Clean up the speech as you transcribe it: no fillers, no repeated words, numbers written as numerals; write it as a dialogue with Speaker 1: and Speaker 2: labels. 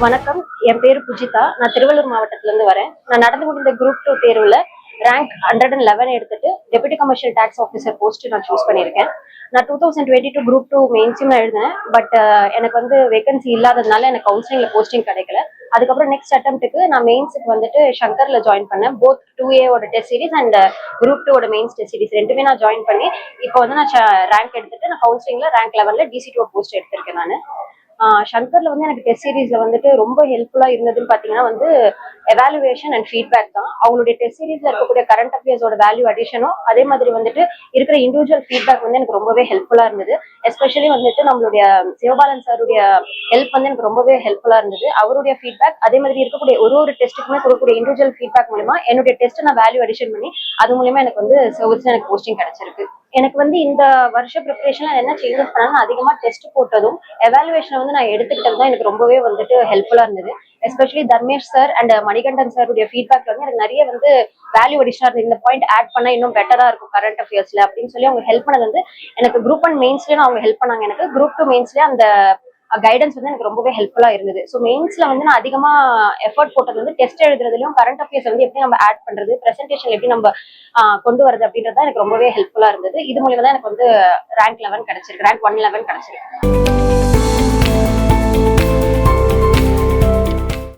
Speaker 1: வணக்கம். என் பேரு புஜிதா. நான் திருவள்ளூர் மாவட்டத்துல இருந்து வரேன். நான் நடந்து முடிந்த குரூப் 2 தேர்வுல ரேங்க் 111 எடுத்துட்டு deputy commercial tax officer post நான் சூஸ் பண்ணியிருக்கேன். நான் 2022 குரூப் 2 மெயின்ஸும் நான் எழுதினேன். பட் எனக்கு வந்து வேகன்சி இல்லாததுனால எனக்கு கவுன்சிலிங்ல போஸ்டிங் கிடைக்கல. அதுக்கப்புறம் நெக்ஸ்ட் அட்டம்ப்ட்டுக்கு நான் மெயின்ஸுக்கு வந்துட்டு சங்கர்ல ஜாயின் பண்ணேன். போத் 2A ஓட டெஸ்ட் சீரிஸ் அண்ட் குரூப் 2 ஓட மெயின்ஸ் டெஸ்ட் சீரிஸ் ரெண்டுமே நான் ஜாயின் பண்ணி இப்போ வந்து நான் ரேங்க் எடுத்துட்டு நான் கவுன்சிலிங்ல ரேங்க் 11ல DC2 போஸ்ட் எடுத்திருக்கேன் நான். சங்கர்ல வந்து எனக்கு டெஸ்ட் சீரீஸ்ல வந்துட்டு ரொம்ப ஹெல்ப்ஃபுல்லா இருந்ததுன்னு பாத்தீங்கன்னா வந்து எவாலுவேஷன் அண்ட் ஃபீட்பேக் தான். அவங்களுடைய டெஸ்ட் சீரீஸ்ல இருக்கக்கூடிய கரண்ட் அஃபேர்ஸோட வேல்யூ அடிஷனும் அதே மாதிரி வந்துட்டு இருக்கிற இண்டிவிஜுவல் ஃபீட்பேக் வந்து எனக்கு ரொம்பவே ஹெல்ப்ஃபுல்லா இருந்தது. எஸ்பெஷலி வந்துட்டு நம்மளுடைய சிவபாலன் சாருடைய ஹெல்ப் வந்து எனக்கு ரொம்பவே ஹெல்ப்ஃபுல்லா இருந்தது. அவருடைய ஃபீட்பேக் அதே மாதிரி இருக்கக்கூடிய ஒரு டெஸ்ட்டுக்குமே கொடுக்கக்கூடிய இண்டிவிஜுவல் ஃபீட்பேக் மூலமா என்னுடைய டெஸ்ட் நான் வேல்யூ அடிஷன் பண்ணி அது மூலமா எனக்கு வந்து சர்வீஸ்ல எனக்கு போஸ்டிங் கிடைச்சிருக்கு. எனக்கு வந்து இந்த வருஷ ப்ரிப்பரேஷன்ல என்ன சேஞ்சஸ் பண்ணாலும் அதிகமா டெஸ்ட் போட்டதும் எவாலுவேஷன் வந்து நான் எடுத்துக்கிட்டது தான் எனக்கு ரொம்பவே வந்துட்டு ஹெல்ப்ஃபுல்லா இருந்தது. Especially Dharmesh sir and Manikandan சாருடைய ஃபீட்பேக்ல வந்து எனக்கு நிறைய வந்து வேல்யூ அடிஷனா இருந்தது. இந்த பாயிண்ட் ஆட் பண்ணா இன்னும் பெட்டரா இருக்கும் கரண்ட் அஃபேர்ஸ்ல அப்படின்னு சொல்லி அவங்க ஹெல்ப் பண்ணது வந்து எனக்கு குரூப் 1 மெயின்ஸ்லயும் அவங்க ஹெல்ப் பண்ணாங்க. எனக்கு குரூப் 2 மெயின்ஸ்லயே அந்த கைடன்ஸ் வந்து எனக்கு ரொம்பவே ஹெல்ப்ஃபுல்லா இருந்தது. ஸோ மெயின்ஸ்ல வந்து நான் அதிகமா எஃபர்ட் போட்டது வந்து டெஸ்ட் எழுதுறதுலயும் கரண்ட் அஃபேர்ஸ் வந்து எப்படி நம்ம ஆட் பண்றது, பிரசன்டேஷன் எப்படி நம்ம கொண்டு வரது அப்படின்றத எனக்கு ரொம்பவே ஹெல்ப்ஃபுல்லா இருந்தது. இது மூலியமா தான் எனக்கு வந்து ரேங்க் 11 கிடைச்சிருக்கு, ரேங்க் 111 கிடைச்சிருக்கு.